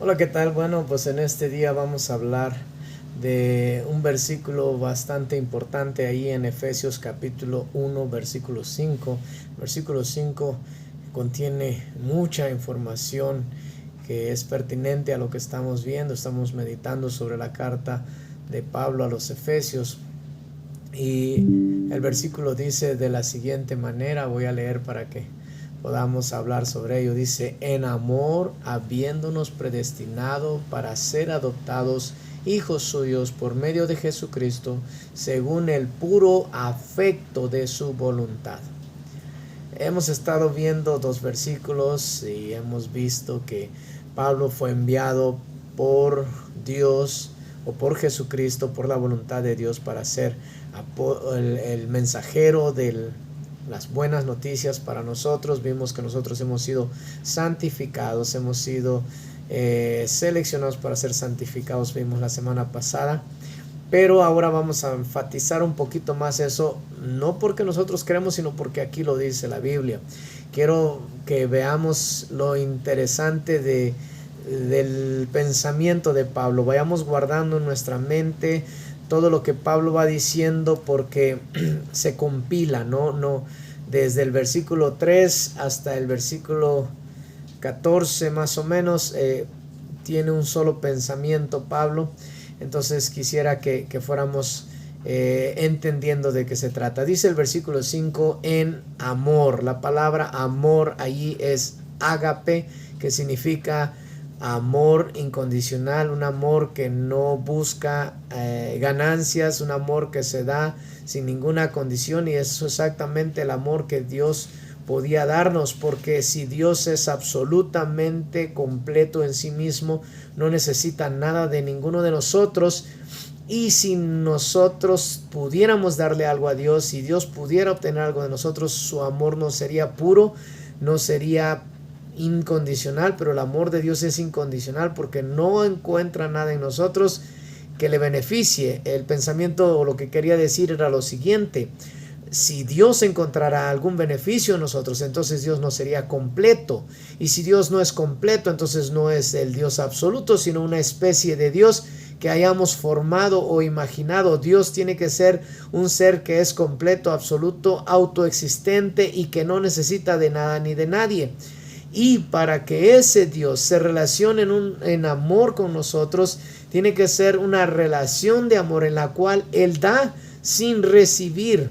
Hola, ¿qué tal? Bueno, pues en este día vamos a hablar de un versículo bastante importante ahí en Efesios capítulo 1, versículo 5. Versículo 5 contiene mucha información que es pertinente a lo que estamos viendo. Estamos meditando sobre la carta de Pablo a los Efesios. Y el versículo dice de la siguiente manera, voy a leer para que podamos hablar sobre ello. Dice: en amor, habiéndonos predestinado para ser adoptados hijos suyos por medio de Jesucristo, según el puro afecto de su voluntad. Hemos estado viendo dos versículos y hemos visto que Pablo fue enviado por Dios o por Jesucristo, por la voluntad de Dios, para ser el mensajero de las buenas noticias para nosotros. Vimos que nosotros hemos sido santificados, hemos sido seleccionados para ser santificados, vimos la semana pasada. Pero ahora vamos a enfatizar un poquito más eso, no porque nosotros creemos, sino porque aquí lo dice la Biblia. Quiero que veamos lo interesante del pensamiento de Pablo. Vayamos guardando en nuestra mente todo lo que Pablo va diciendo, porque se compila, no desde el versículo 3 hasta el versículo 14 más o menos, tiene un solo pensamiento Pablo. Entonces quisiera que fuéramos entendiendo de qué se trata. Dice el versículo 5, en amor. La palabra amor allí es ágape, que significa amor incondicional, un amor que no busca ganancias, un amor que se da sin ninguna condición, y eso es exactamente el amor que Dios podía darnos, porque si Dios es absolutamente completo en sí mismo, no necesita nada de ninguno de nosotros. Y si nosotros pudiéramos darle algo a Dios, si Dios pudiera obtener algo de nosotros, su amor no sería puro, no sería incondicional. Pero el amor de Dios es incondicional, porque no encuentra nada en nosotros que le beneficie. El pensamiento o lo que quería decir era lo siguiente: si Dios encontrara algún beneficio en nosotros, entonces Dios no sería completo. Y si Dios no es completo, entonces no es el Dios absoluto, sino una especie de Dios que hayamos formado o imaginado. Dios tiene que ser un ser que es completo, absoluto, autoexistente y que no necesita de nada ni de nadie. Y para que ese Dios se relacione en amor con nosotros, tiene que ser una relación de amor en la cual Él da sin recibir,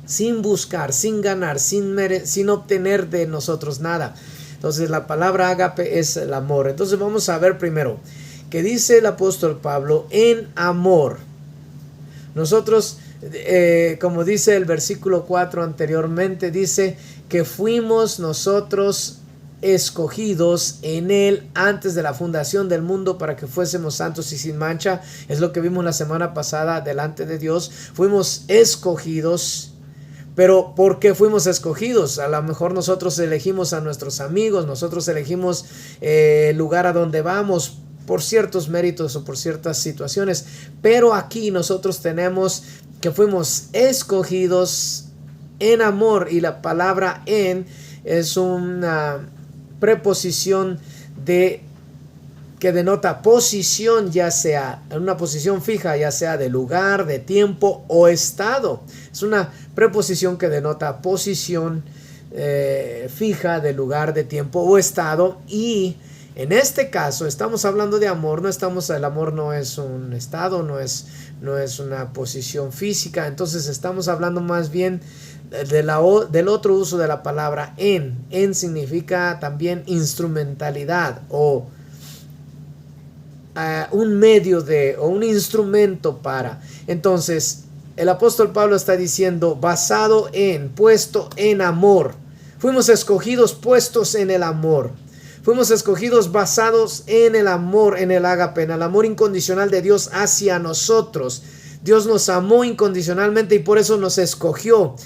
sin buscar, sin ganar, sin obtener de nosotros nada. Entonces la palabra ágape es el amor. Entonces vamos a ver primero que dice el apóstol Pablo: en amor. Nosotros, como dice el versículo 4 anteriormente, dice que fuimos nosotros escogidos en Él antes de la fundación del mundo, para que fuésemos santos y sin mancha. Es lo que vimos la semana pasada delante de Dios. Fuimos escogidos. Pero ¿por qué fuimos escogidos? A lo mejor nosotros elegimos a nuestros amigos, nosotros elegimos el lugar a donde vamos por ciertos méritos o por ciertas situaciones. Pero aquí nosotros tenemos que fuimos escogidos en amor, y la palabra en es una preposición que denota posición, ya sea en una posición fija, ya sea de lugar, de tiempo o estado. Es una preposición que denota posición fija, de lugar, de tiempo o estado. Y en este caso estamos hablando de amor. El amor no es un estado, no es una posición física. Entonces estamos hablando más bien del otro uso de la palabra en. En significa también instrumentalidad o un medio de, o un instrumento para. Entonces el apóstol Pablo está diciendo basado en, puesto en amor. Fuimos escogidos puestos en el amor. Fuimos escogidos basados en el amor, en el ágape, en el amor incondicional de Dios hacia nosotros. Dios nos amó incondicionalmente y por eso nos escogió.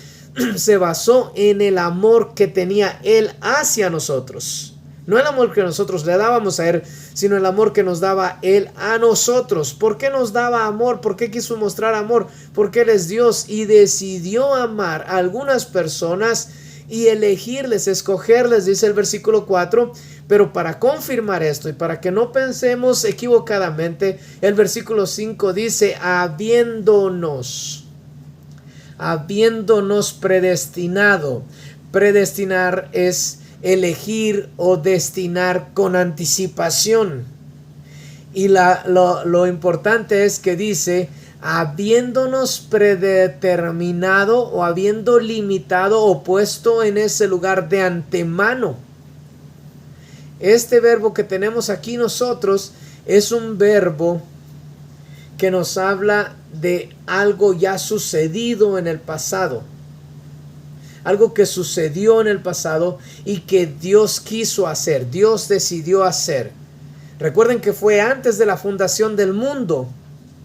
Se basó en el amor que tenía Él hacia nosotros. No el amor que nosotros le dábamos a Él, sino el amor que nos daba Él a nosotros. ¿Por qué nos daba amor? ¿Por qué quiso mostrar amor? Porque Él es Dios y decidió amar a algunas personas y elegirles, escogerles, dice el versículo 4, Pero para confirmar esto y para que no pensemos equivocadamente, el versículo 5 dice, habiéndonos predestinado. Predestinar es elegir o destinar con anticipación. Y lo importante es que dice, habiéndonos predeterminado o habiendo limitado o puesto en ese lugar de antemano. Este verbo que tenemos aquí nosotros es un verbo que nos habla de algo ya sucedido en el pasado. Algo que sucedió en el pasado y que Dios quiso hacer, Dios decidió hacer. Recuerden que fue antes de la fundación del mundo,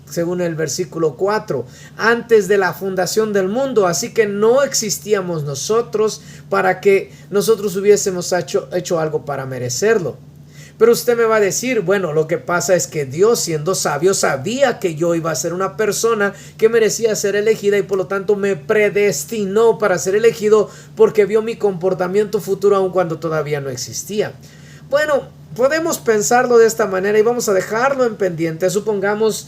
según el versículo 4, antes de la fundación del mundo, así que no existíamos nosotros para que nosotros hubiésemos hecho algo para merecerlo. Pero usted me va a decir, bueno, lo que pasa es que Dios, siendo sabio, sabía que yo iba a ser una persona que merecía ser elegida y por lo tanto me predestinó para ser elegido porque vio mi comportamiento futuro aun cuando todavía no existía. Bueno, podemos pensarlo de esta manera y vamos a dejarlo en pendiente. Supongamos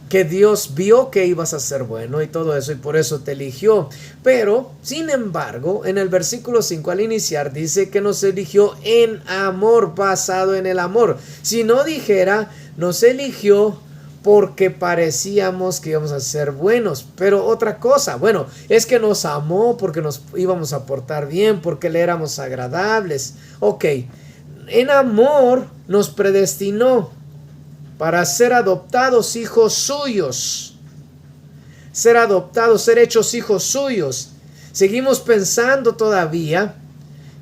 que Dios vio que ibas a ser bueno y todo eso y por eso te eligió. Pero, sin embargo, en el versículo 5 al iniciar dice que nos eligió en amor, basado en el amor. Si no dijera, nos eligió porque parecíamos que íbamos a ser buenos. Pero otra cosa, bueno, es que nos amó porque nos íbamos a portar bien, porque le éramos agradables. Ok, en amor nos predestinó para ser adoptados hijos suyos. Ser adoptados, ser hechos hijos suyos. Seguimos pensando todavía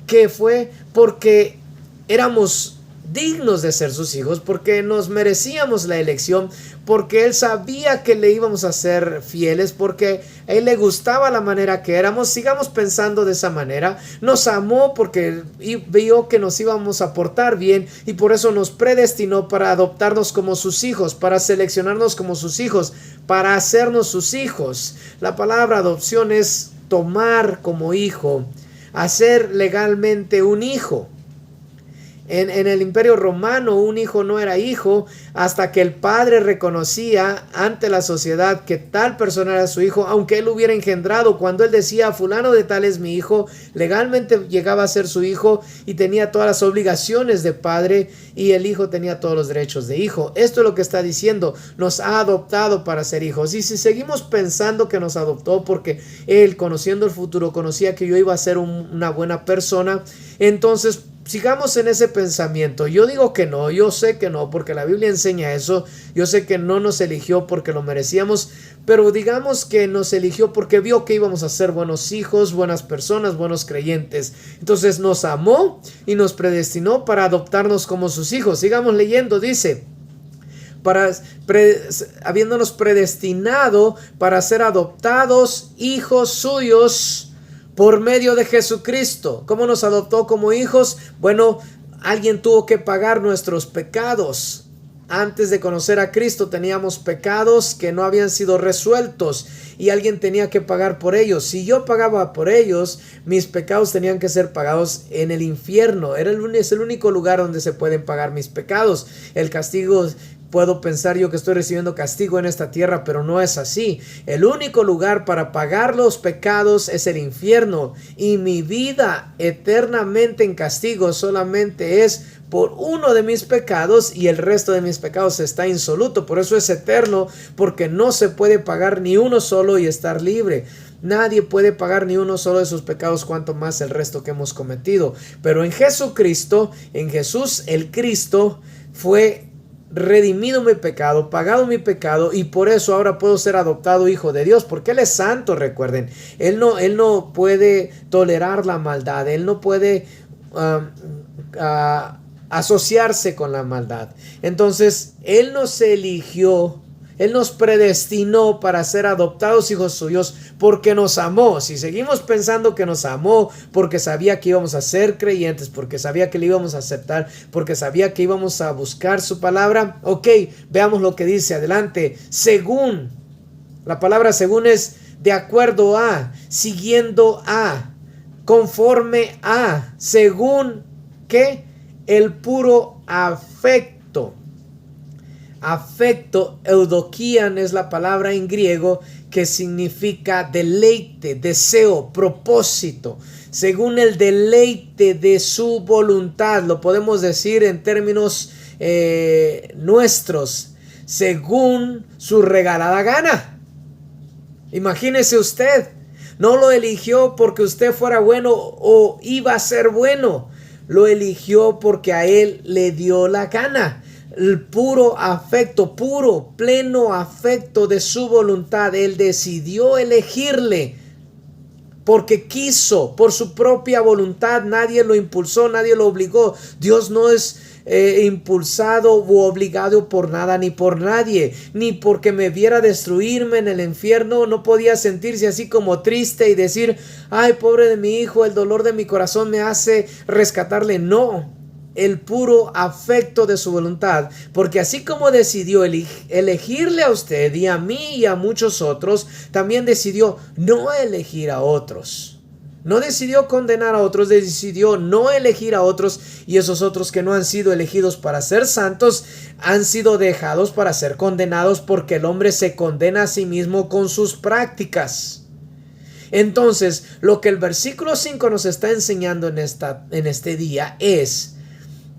que fue porque éramos dignos de ser sus hijos, porque nos merecíamos la elección, porque Él sabía que le íbamos a ser fieles, porque a Él le gustaba la manera que éramos. Sigamos pensando de esa manera. Nos amó porque vio que nos íbamos a portar bien y por eso nos predestinó para adoptarnos como sus hijos, para seleccionarnos como sus hijos, para hacernos sus hijos. La palabra adopción es tomar como hijo, hacer legalmente un hijo. En el Imperio Romano un hijo no era hijo hasta que el padre reconocía ante la sociedad que tal persona era su hijo, aunque él hubiera engendrado. Cuando él decía fulano de tal es mi hijo, legalmente llegaba a ser su hijo y tenía todas las obligaciones de padre y el hijo tenía todos los derechos de hijo. Esto es lo que está diciendo, nos ha adoptado para ser hijos. Y si seguimos pensando que nos adoptó porque él, conociendo el futuro, conocía que yo iba a ser una buena persona, entonces sigamos en ese pensamiento. Yo digo que no, yo sé que no, porque la Biblia enseña eso. Yo sé que no nos eligió porque lo merecíamos, pero digamos que nos eligió porque vio que íbamos a ser buenos hijos, buenas personas, buenos creyentes. Entonces nos amó y nos predestinó para adoptarnos como sus hijos. Sigamos leyendo, dice, habiéndonos predestinado para ser adoptados hijos suyos por medio de Jesucristo. ¿Cómo nos adoptó como hijos? Bueno, alguien tuvo que pagar nuestros pecados. Antes de conocer a Cristo teníamos pecados que no habían sido resueltos y alguien tenía que pagar por ellos. Si yo pagaba por ellos, mis pecados tenían que ser pagados en el infierno. Es el único lugar donde se pueden pagar mis pecados. El castigo, puedo pensar yo que estoy recibiendo castigo en esta tierra, pero no es así. El único lugar para pagar los pecados es el infierno, y mi vida eternamente en castigo solamente es por uno de mis pecados, y el resto de mis pecados está insoluto. Por eso es eterno, porque no se puede pagar ni uno solo y estar libre. Nadie puede pagar ni uno solo de sus pecados, cuanto más el resto que hemos cometido. Pero en Jesucristo, en Jesús el Cristo, fue redimido mi pecado, pagado mi pecado, y por eso ahora puedo ser adoptado hijo de Dios, porque Él es santo. Recuerden, Él no puede tolerar la maldad, Él no puede asociarse con la maldad. Entonces Él nos eligió, Él nos predestinó para ser adoptados hijos suyos porque nos amó. Si seguimos pensando que nos amó porque sabía que íbamos a ser creyentes, porque sabía que le íbamos a aceptar, porque sabía que íbamos a buscar su palabra, ok, veamos lo que dice adelante. Según, la palabra según es de acuerdo a, siguiendo a, conforme a, según que el puro afecto. Afecto, eudokian es la palabra en griego que significa deleite, deseo, propósito. Según el deleite de su voluntad, lo podemos decir en términos nuestros, según su regalada gana. Imagínese usted, no lo eligió porque usted fuera bueno o iba a ser bueno, lo eligió porque a él le dio la gana. El puro afecto, puro, pleno afecto de su voluntad. Él decidió elegirle porque quiso, por su propia voluntad. Nadie lo impulsó, nadie lo obligó. Dios no es impulsado u obligado por nada ni por nadie, ni porque me viera destruirme en el infierno. No podía sentirse así como triste y decir: ay, pobre de mi hijo, el dolor de mi corazón me hace rescatarle. No, el puro afecto de su voluntad, porque así como decidió elegirle a usted y a mí y a muchos otros, también decidió no elegir a otros. No decidió condenar a otros, decidió no elegir a otros, y esos otros que no han sido elegidos para ser santos han sido dejados para ser condenados, porque el hombre se condena a sí mismo con sus prácticas. Entonces, lo que el versículo 5 nos está enseñando en este día es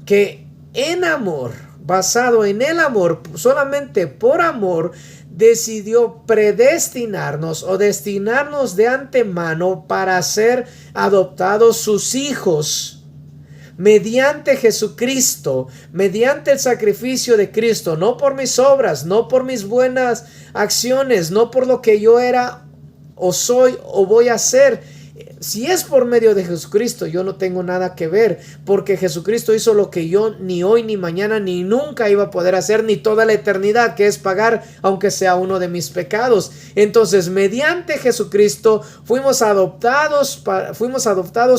que en amor, basado en el amor, solamente por amor, decidió predestinarnos o destinarnos de antemano para ser adoptados sus hijos mediante Jesucristo, mediante el sacrificio de Cristo, no por mis obras, no por mis buenas acciones, no por lo que yo era o soy o voy a hacer. Si es por medio de Jesucristo, yo no tengo nada que ver, porque Jesucristo hizo lo que yo ni hoy, ni mañana, ni nunca iba a poder hacer, ni toda la eternidad, que es pagar aunque sea uno de mis pecados. Entonces, mediante Jesucristo fuimos adoptados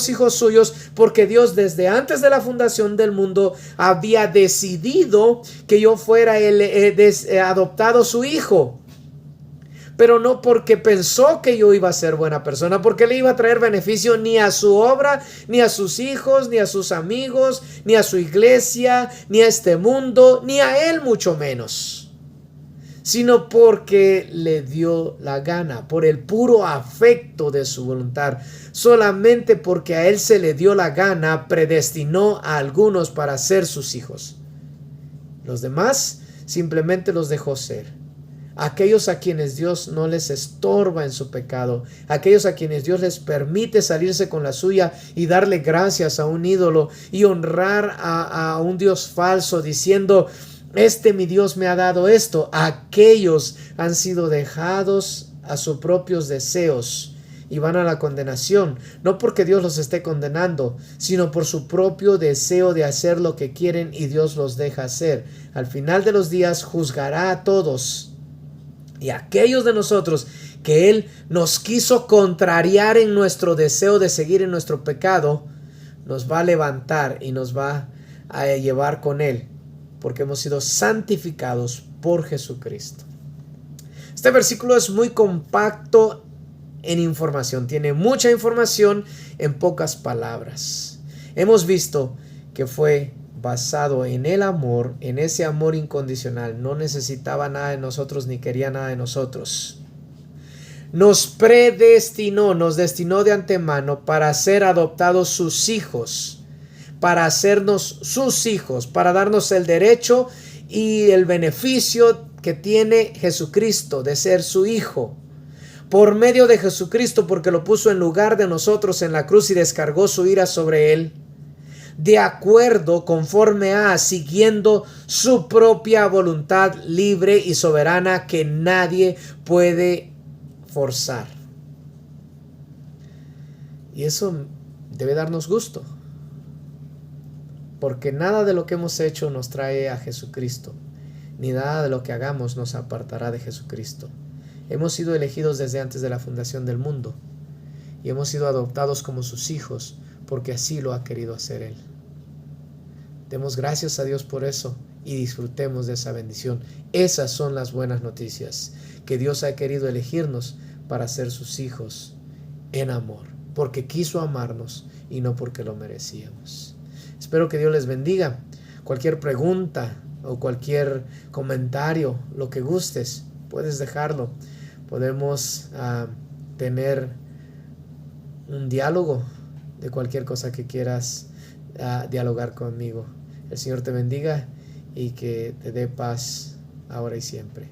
hijos suyos, porque Dios desde antes de la fundación del mundo había decidido que yo fuera adoptado su hijo. Pero no porque pensó que yo iba a ser buena persona, porque le iba a traer beneficio ni a su obra, ni a sus hijos, ni a sus amigos, ni a su iglesia, ni a este mundo, ni a él mucho menos, sino porque le dio la gana, por el puro afecto de su voluntad. Solamente porque a él se le dio la gana, predestinó a algunos para ser sus hijos. Los demás simplemente los dejó ser. Aquellos a quienes Dios no les estorba en su pecado, aquellos a quienes Dios les permite salirse con la suya y darle gracias a un ídolo y honrar a un Dios falso diciendo: mi Dios me ha dado esto. Aquellos han sido dejados a sus propios deseos y van a la condenación, no porque Dios los esté condenando, sino por su propio deseo de hacer lo que quieren, y Dios los deja hacer. Al final de los días juzgará a todos. Y aquellos de nosotros que Él nos quiso contrariar en nuestro deseo de seguir en nuestro pecado, nos va a levantar y nos va a llevar con Él, porque hemos sido santificados por Jesucristo. Este versículo es muy compacto en información, tiene mucha información en pocas palabras. Hemos visto que fue basado en el amor, en ese amor incondicional. No necesitaba nada de nosotros ni quería nada de nosotros. Nos predestinó, nos destinó de antemano para ser adoptados sus hijos, para hacernos sus hijos, para darnos el derecho y el beneficio que tiene Jesucristo de ser su hijo. Por medio de Jesucristo, porque lo puso en lugar de nosotros en la cruz y descargó su ira sobre él, de acuerdo, conforme a, siguiendo su propia voluntad libre y soberana que nadie puede forzar. Y eso debe darnos gusto, porque nada de lo que hemos hecho nos trae a Jesucristo, ni nada de lo que hagamos nos apartará de Jesucristo. Hemos sido elegidos desde antes de la fundación del mundo y hemos sido adoptados como sus hijos, porque así lo ha querido hacer Él. Demos gracias a Dios por eso y disfrutemos de esa bendición. Esas son las buenas noticias, que Dios ha querido elegirnos para ser sus hijos en amor, porque quiso amarnos y no porque lo merecíamos. Espero que Dios les bendiga. Cualquier pregunta o cualquier comentario, lo que gustes, puedes dejarlo. Podemos tener un diálogo de cualquier cosa que quieras dialogar conmigo. El Señor te bendiga y que te dé paz ahora y siempre.